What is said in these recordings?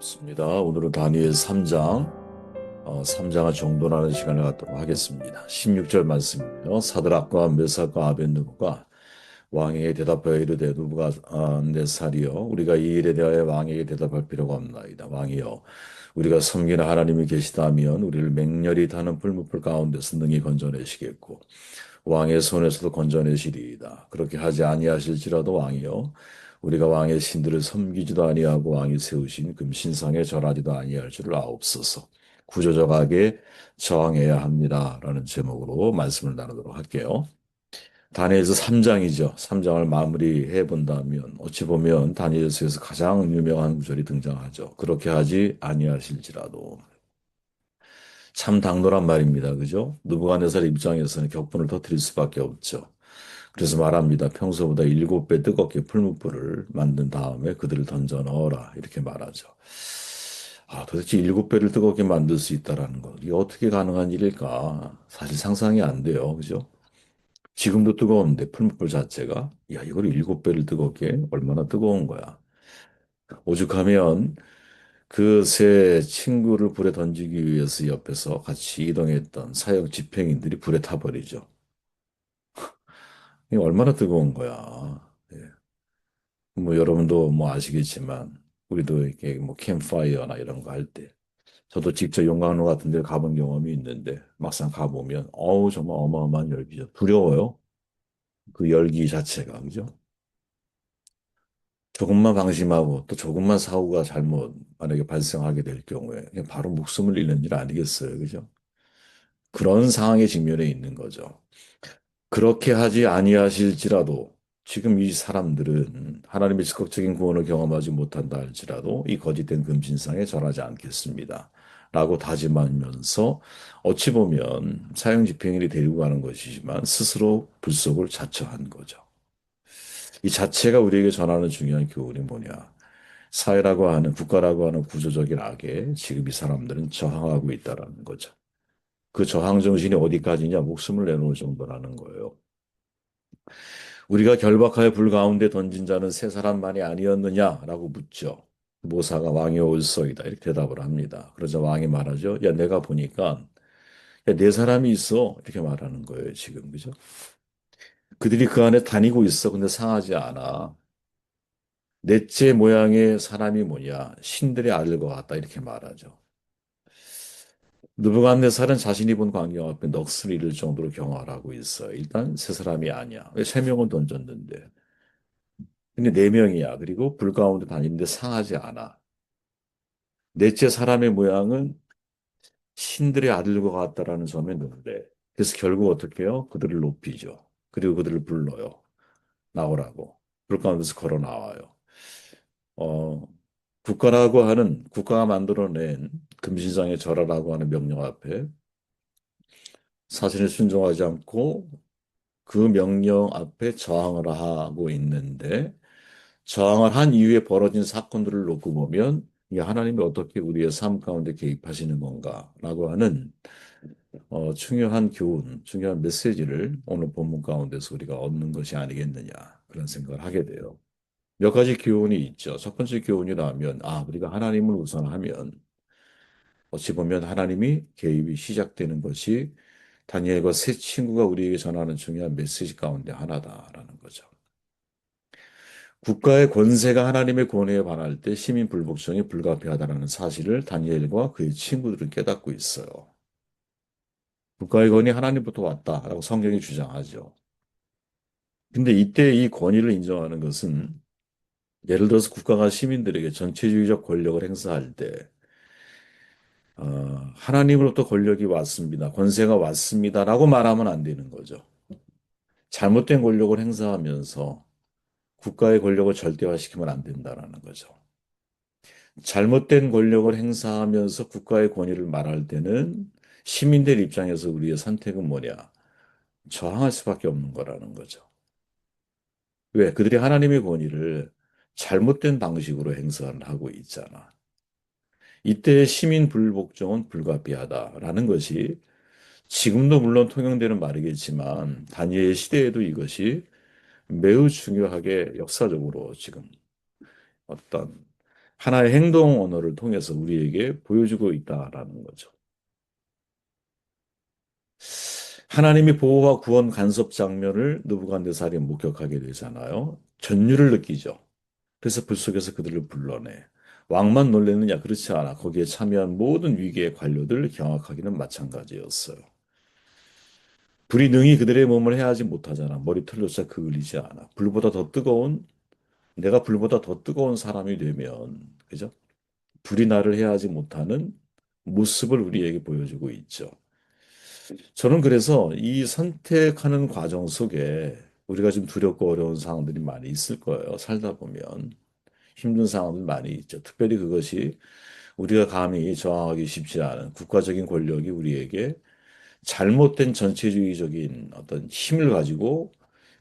좋습니다. 오늘은 다니엘 3장, 3장을 정돈하는 시간을 갖도록 하겠습니다. 16절 말씀이에요. 사드락과 메삭과 아벤느고가 왕에게 대답하여 이르되 누부갓네살이여 우리가 이 일에 대하여 왕에게 대답할 필요가 없나이다. 왕이여 우리가 섬기는 하나님이 계시다면 우리를 맹렬히 타는 불무불 가운데서 능히 건져내시겠고 왕의 손에서도 건져내시리이다. 그렇게 하지 아니하실지라도 왕이여 우리가 왕의 신들을 섬기지도 아니하고 왕이 세우신 금신상에 절하지도 아니할 줄을 아옵소서. 구조적하게 저항해야 합니다. 라는 제목으로 말씀을 나누도록 할게요. 다니엘서 3장이죠. 3장을 마무리해 본다면 어찌 보면 다니엘서에서 가장 유명한 구절이 등장하죠. 그렇게 하지 아니하실지라도. 참 당돌한 말입니다. 그죠? 느부갓네살 입장에서는 격분을 터뜨릴 수밖에 없죠. 그래서 말합니다. 평소보다 7배 뜨겁게 풀무불을 만든 다음에 그들을 던져 넣어라. 이렇게 말하죠. 도대체 7배를 뜨겁게 만들 수 있다라는 것. 이게 어떻게 가능한 일일까? 사실 상상이 안 돼요. 그죠? 지금도 뜨거운데 풀무불 자체가 야, 이걸 7배를 뜨겁게 얼마나 뜨거운 거야. 오죽하면 그 새 친구를 불에 던지기 위해서 옆에서 같이 이동했던 사형 집행인들이 불에 타버리죠. 이게 얼마나 뜨거운 거야. 예. 뭐 여러분도 뭐 아시겠지만 우리도 이렇게 뭐 캠파이어나 이런 거 할 때 저도 직접 용광로 같은 데 가본 경험이 있는데 막상 가보면 어우 정말 어마어마한 열기죠. 두려워요. 그 열기 자체가 그죠? 조금만 방심하고 또 조금만 사고가 잘못 만약에 발생하게 될 경우에 그냥 바로 목숨을 잃는 일 아니겠어요. 그죠? 그런 상황에 직면해 있는 거죠. 그렇게 하지 아니하실지라도 지금 이 사람들은 하나님의 즉각적인 구원을 경험하지 못한다 할지라도 이 거짓된 금신상에 절하지 않겠습니다. 라고 다짐하면서 어찌 보면 사형 집행인이 데리고 가는 것이지만 스스로 불속을 자처한 거죠. 이 자체가 우리에게 전하는 중요한 교훈이 뭐냐. 사회라고 하는 국가라고 하는 구조적인 악에 지금 이 사람들은 저항하고 있다라는 거죠. 그 저항 정신이 어디까지냐 목숨을 내놓을 정도라는 거예요. 우리가 결박하여 불 가운데 던진 자는 세 사람만이 아니었느냐라고 묻죠. 모사가 왕이 올소이다 이렇게 대답을 합니다. 그러자 왕이 말하죠. 야 내가 보니까 야, 네 사람이 있어 이렇게 말하는 거예요 지금 그죠? 그들이 그 안에 다니고 있어 근데 상하지 않아. 넷째 모양의 사람이 뭐냐 신들의 아들 것 같다 이렇게 말하죠. 느부갓네살은 자신이 본 광경 앞에 넋을 잃을 정도로 경화를 하고 있어요. 일단 세 사람이 아니야. 왜 세 명은 던졌는데. 근데 네 명이야. 그리고 불 가운데 다니는데 상하지 않아. 넷째 사람의 모양은 신들의 아들과 같다라는 점에 놀래. 그래서 결국 어떻게 해요? 그들을 높이죠. 그리고 그들을 불러요. 나오라고. 불 가운데서 걸어 나와요. 어, 국가가 만들어낸 금신상에 절하라고 하는 명령 앞에 사실을 순종하지 않고 그 명령 앞에 저항을 하고 있는데 저항을 한 이후에 벌어진 사건들을 놓고 보면 이게 하나님이 어떻게 우리의 삶 가운데 개입하시는 건가라고 하는 중요한 교훈, 중요한 메시지를 오늘 본문 가운데서 우리가 얻는 것이 아니겠느냐 그런 생각을 하게 돼요. 몇 가지 교훈이 있죠. 첫 번째 교훈이라면 우리가 하나님을 우선하면 어찌 보면 하나님이 개입이 시작되는 것이 다니엘과 세 친구가 우리에게 전하는 중요한 메시지 가운데 하나다라는 거죠. 국가의 권세가 하나님의 권위에 반할 때 시민 불복종이 불가피하다는 사실을 다니엘과 그의 친구들은 깨닫고 있어요. 국가의 권위 하나님부터 왔다라고 성경이 주장하죠. 근데 이때 이 권위를 인정하는 것은 예를 들어서 국가가 시민들에게 전체주의적 권력을 행사할 때 하나님으로부터 권력이 왔습니다. 권세가 왔습니다라고 말하면 안 되는 거죠. 잘못된 권력을 행사하면서 국가의 권력을 절대화시키면 안 된다라는 거죠. 잘못된 권력을 행사하면서 국가의 권위를 말할 때는 시민들 입장에서 우리의 선택은 뭐냐? 저항할 수밖에 없는 거라는 거죠. 왜? 그들이 하나님의 권위를 잘못된 방식으로 행사를 하고 있잖아. 이때의 시민 불복종은 불가피하다라는 것이 지금도 물론 통용되는 말이겠지만 다니엘 시대에도 이것이 매우 중요하게 역사적으로 지금 어떤 하나의 행동 언어를 통해서 우리에게 보여주고 있다라는 거죠. 하나님이 보호와 구원 간섭 장면을 느부갓네살이 목격하게 되잖아요. 전율을 느끼죠. 그래서 불 속에서 그들을 불러내. 왕만 놀랐느냐? 그렇지 않아. 거기에 참여한 모든 위기의 관료들 경악하기는 마찬가지였어요. 불이 능히 그들의 몸을 해하지 못하잖아. 머리털조차 그을리지 않아. 내가 불보다 더 뜨거운 사람이 되면, 그죠? 불이 나를 해하지 못하는 모습을 우리에게 보여주고 있죠. 저는 그래서 이 선택하는 과정 속에 우리가 지금 두렵고 어려운 상황들이 많이 있을 거예요. 살다 보면. 힘든 상황들 많이 있죠. 특별히 그것이 우리가 감히 저항하기 쉽지 않은 국가적인 권력이 우리에게 잘못된 전체주의적인 어떤 힘을 가지고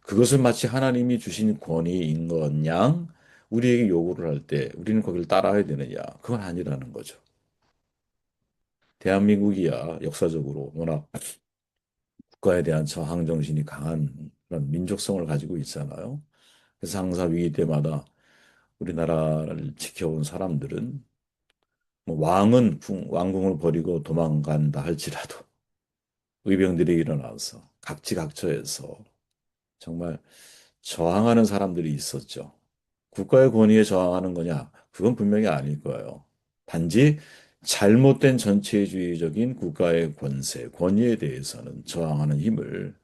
그것을 마치 하나님이 주신 권위인 것 양 우리에게 요구를 할 때 우리는 거기를 따라야 되느냐? 그건 아니라는 거죠. 대한민국이야 역사적으로 워낙 국가에 대한 저항 정신이 강한 그런 민족성을 가지고 있잖아요. 그래서 항상 위기 때마다 우리나라를 지켜온 사람들은 뭐 왕궁을 버리고 도망간다 할지라도 의병들이 일어나서 각지각처에서 정말 저항하는 사람들이 있었죠. 국가의 권위에 저항하는 거냐? 그건 분명히 아닐 거예요. 단지 잘못된 전체주의적인 국가의 권위에 대해서는 저항하는 힘을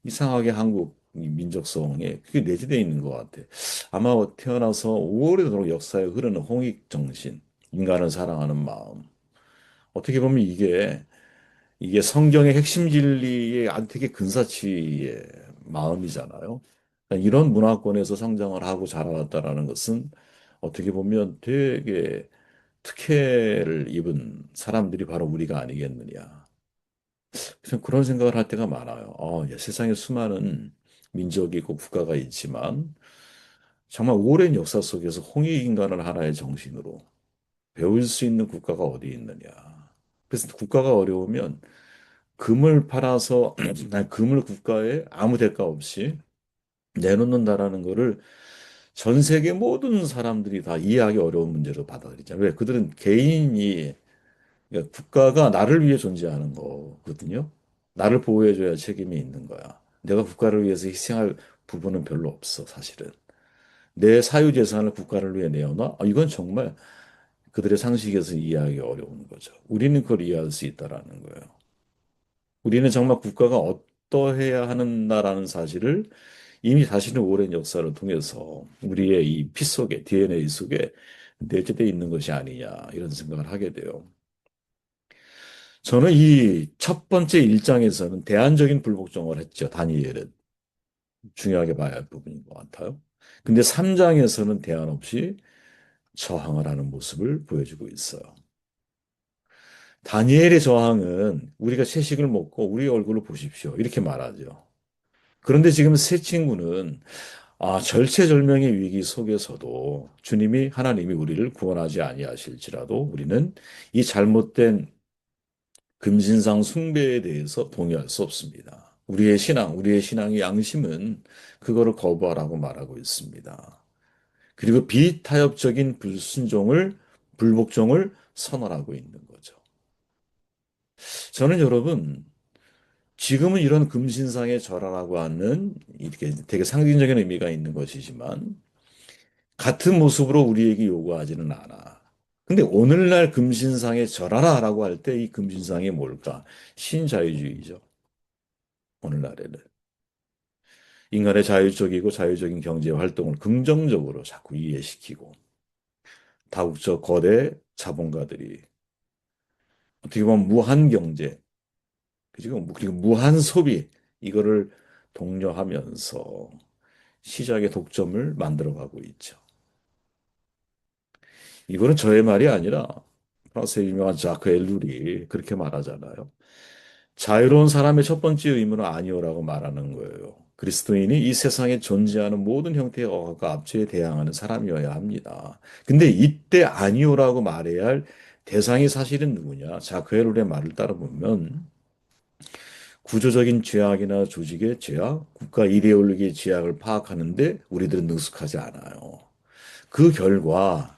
이상하게 한국 이 민족성에 그게 내재되어 있는 것 같아. 아마 태어나서 오래도록 역사에 흐르는 홍익 정신, 인간을 사랑하는 마음. 어떻게 보면 이게 성경의 핵심 진리의 아주 되게 근사치의 마음이잖아요. 그러니까 이런 문화권에서 성장을 하고 자라왔다라는 것은 어떻게 보면 되게 특혜를 입은 사람들이 바로 우리가 아니겠느냐. 그래서 그런 생각을 할 때가 많아요. 세상에 수많은 민족이 있고 국가가 있지만 정말 오랜 역사 속에서 홍익인간을 하나의 정신으로 배울 수 있는 국가가 어디 있느냐. 그래서 국가가 어려우면 금을 팔아서 난 금을 국가에 아무 대가 없이 내놓는다라는 거를 전 세계 모든 사람들이 다 이해하기 어려운 문제로 받아들이잖아요. 왜? 그들은 개인이 그러니까 국가가 나를 위해 존재하는 거거든요. 나를 보호해줘야 책임이 있는 거야. 내가 국가를 위해서 희생할 부분은 별로 없어, 사실은. 내 사유재산을 국가를 위해 내어놔? 이건 정말 그들의 상식에서 이해하기 어려운 거죠. 우리는 그걸 이해할 수 있다라는 거예요. 우리는 정말 국가가 어떠해야 하는다라는 사실을 이미 자신의 오랜 역사를 통해서 우리의 이 피 속에, DNA 속에 내재되어 있는 것이 아니냐, 이런 생각을 하게 돼요. 저는 이 첫 번째 일장에서는 대안적인 불복종을 했죠, 다니엘은. 중요하게 봐야 할 부분인 것 같아요. 근데 3장에서는 대안 없이 저항을 하는 모습을 보여주고 있어요. 다니엘의 저항은 우리가 채식을 먹고 우리 얼굴을 보십시오. 이렇게 말하죠. 그런데 지금 새 친구는 절체절명의 위기 속에서도 하나님이 우리를 구원하지 아니하실지라도 우리는 이 잘못된 금신상 숭배에 대해서 동의할 수 없습니다. 우리의 신앙의 양심은 그거를 거부하라고 말하고 있습니다. 그리고 비타협적인 불복종을 선언하고 있는 거죠. 저는 여러분, 지금은 이런 금신상에 절하라고 하는 이렇게 되게 상징적인 의미가 있는 것이지만 같은 모습으로 우리에게 요구하지는 않아. 근데 오늘날 금신상에 절하라라고 할 때 이 금신상이 뭘까? 신자유주의죠. 오늘날에는. 인간의 자율적이고 자율적인 경제 활동을 긍정적으로 자꾸 이해시키고 다국적 거대 자본가들이 어떻게 보면 무한 경제, 그리고 무한 소비 이거를 독려하면서 시장의 독점을 만들어가고 있죠. 이거는 저의 말이 아니라 프랑스의 유명한 자크 엘룰이 그렇게 말하잖아요. 자유로운 사람의 첫 번째 의무는 아니오라고 말하는 거예요. 그리스도인이 이 세상에 존재하는 모든 형태의 억압과 압제에 대항하는 사람이어야 합니다. 근데 이때 아니오라고 말해야 할 대상이 사실은 누구냐? 자크 엘룰의 말을 따라보면 구조적인 죄악이나 조직의 죄악, 국가 이데올로기의 죄악을 파악하는데 우리들은 능숙하지 않아요. 그 결과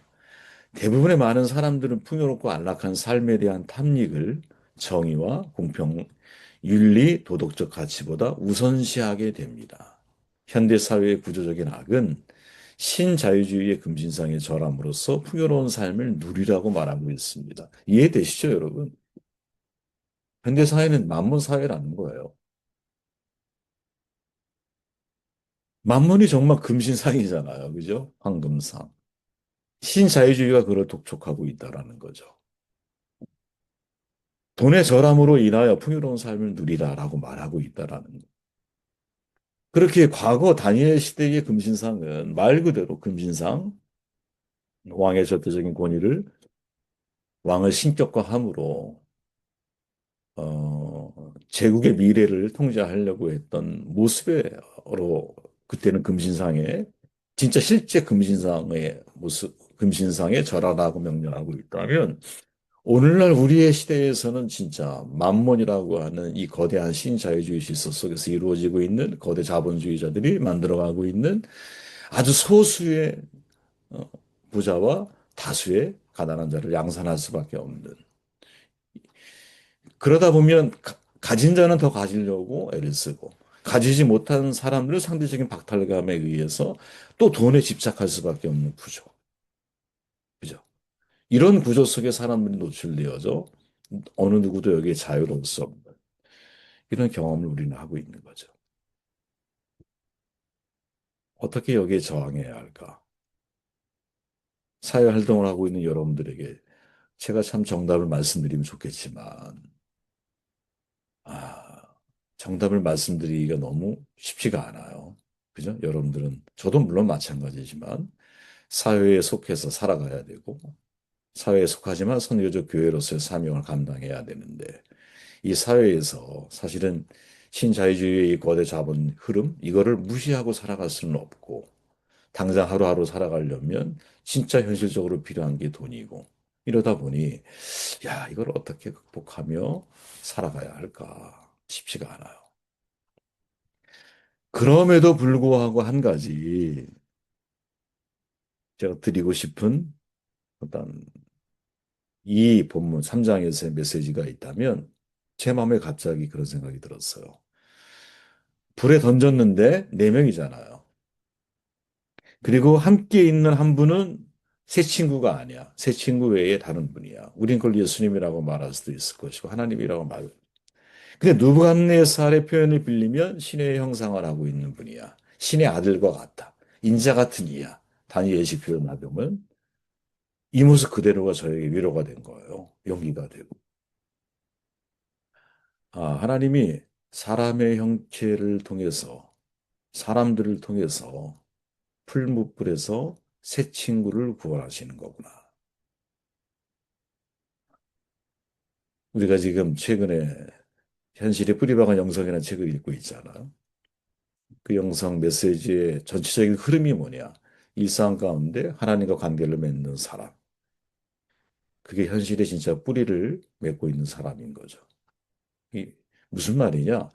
대부분의 많은 사람들은 풍요롭고 안락한 삶에 대한 탐닉을 정의와 공평, 윤리, 도덕적 가치보다 우선시하게 됩니다. 현대 사회의 구조적인 악은 신자유주의의 금신상에 절함으로써 풍요로운 삶을 누리라고 말하고 있습니다. 이해되시죠, 여러분? 현대 사회는 만몬 사회라는 거예요. 만몬이 정말 금신상이잖아요. 그죠? 황금상. 신자유주의가 그걸 독촉하고 있다라는 거죠. 돈의 절함으로 인하여 풍요로운 삶을 누리라라고 말하고 있다라는 거. 그렇게 과거 다니엘 시대의 금신상은 말 그대로 금신상, 왕의 절대적인 권위를 왕을 신격화함으로 제국의 미래를 통제하려고 했던 모습으로 그때는 금신상에 진짜 실제 금신상의 모습, 금신상에 절하라고 명령하고 있다면 오늘날 우리의 시대에서는 진짜 만몬이라고 하는 이 거대한 신자유주의 질서 속에서 이루어지고 있는 거대 자본주의자들이 만들어가고 있는 아주 소수의 어, 부자와 다수의 가난한 자를 양산할 수밖에 없는. 그러다 보면 가진 자는 더 가지려고 애를 쓰고 가지지 못한 사람들은 상대적인 박탈감에 의해서 또 돈에 집착할 수밖에 없는 구조. 그죠? 이런 구조 속에 사람들이 노출되어져 어느 누구도 여기에 자유로울 수 없는 이런 경험을 우리는 하고 있는 거죠. 어떻게 여기에 저항해야 할까? 사회 활동을 하고 있는 여러분들에게 제가 참 정답을 말씀드리면 좋겠지만, 아, 정답을 말씀드리기가 너무 쉽지가 않아요. 그죠? 여러분들은, 저도 물론 마찬가지지만, 사회에 속해서 살아가야 되고, 사회에 속하지만 선교적 교회로서의 사명을 감당해야 되는데, 이 사회에서 사실은 신자유주의의 거대 자본 흐름, 이거를 무시하고 살아갈 수는 없고, 당장 하루하루 살아가려면 진짜 현실적으로 필요한 게 돈이고, 이러다 보니, 야, 이걸 어떻게 극복하며 살아가야 할까 쉽지가 않아요. 그럼에도 불구하고 한 가지 제가 드리고 싶은 어떤 이 본문 3장에서의 메시지가 있다면 제 마음에 갑자기 그런 생각이 들었어요. 불에 던졌는데 네 명이잖아요. 그리고 함께 있는 한 분은 새 친구가 아니야. 새 친구 외에 다른 분이야. 우린 그걸 예수님이라고 말할 수도 있을 것이고 하나님이라고 말. 근데 느부갓네살의 표현을 빌리면 신의 형상을 하고 있는 분이야. 신의 아들과 같다. 인자 같은 이야. 다니엘식 표현하면 이 모습 그대로가 저에게 위로가 된 거예요. 용기가 되고. 하나님이 사람의 형체를 통해서 사람들을 통해서 풀무불에서 새 친구를 구원하시는 거구나. 우리가 지금 최근에 현실의 뿌리박은 영성이라는 책을 읽고 있잖아요. 그 영성 메시지의 전체적인 흐름이 뭐냐? 일상 가운데 하나님과 관계를 맺는 사람. 그게 현실에 진짜 뿌리를 맺고 있는 사람인 거죠. 이 무슨 말이냐?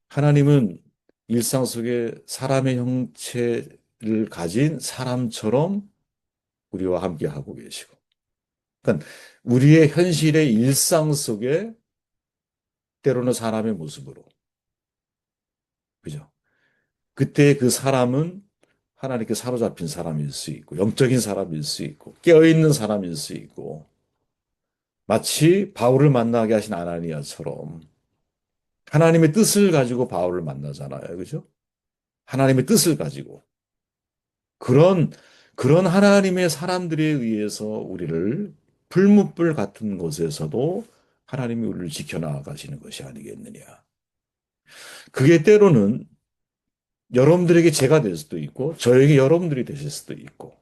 하나님은 일상 속에 사람의 형체를 가진 사람처럼 우리와 함께 하고 계시고. 그러니까 우리의 현실의 일상 속에 때로는 사람의 모습으로. 그죠? 그때 그 사람은 하나님께 사로잡힌 사람일 수 있고, 영적인 사람일 수 있고, 깨어있는 사람일 수 있고, 마치 바울을 만나게 하신 아나니아처럼 하나님의 뜻을 가지고 바울을 만나잖아요. 그죠? 하나님의 뜻을 가지고. 그런, 그런 하나님의 사람들에 의해서 우리를 풀무불 같은 곳에서도 하나님이 우리를 지켜나가시는 것이 아니겠느냐. 그게 때로는 여러분들에게 제가 될 수도 있고, 저에게 여러분들이 되실 수도 있고,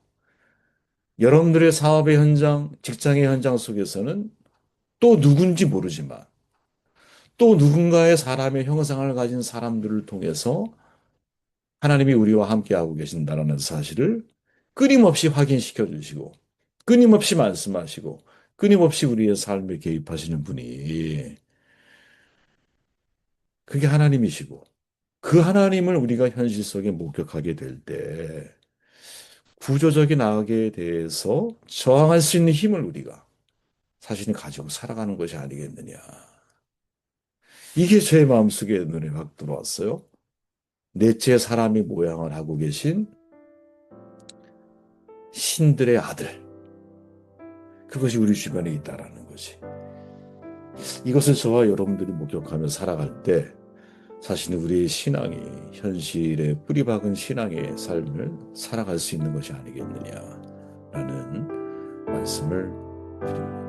여러분들의 사업의 현장, 직장의 현장 속에서는 또 누군지 모르지만, 또 누군가의 사람의 형상을 가진 사람들을 통해서 하나님이 우리와 함께하고 계신다는 사실을 끊임없이 확인시켜 주시고, 끊임없이 말씀하시고, 끊임없이 우리의 삶에 개입하시는 분이 그게 하나님이시고, 그 하나님을 우리가 현실 속에 목격하게 될 때, 구조적인 악에 대해서 저항할 수 있는 힘을 우리가 자신이 가지고 살아가는 것이 아니겠느냐. 이게 제 마음속에 눈에 확 들어왔어요. 넷째 사람이 모양을 하고 계신 신들의 아들. 그것이 우리 주변에 있다라는 거지. 이것을 저와 여러분들이 목격하며 살아갈 때 자신이 우리의 신앙이 현실에 뿌리박은 신앙의 삶을 살아갈 수 있는 것이 아니겠느냐라는 말씀을 드립니다.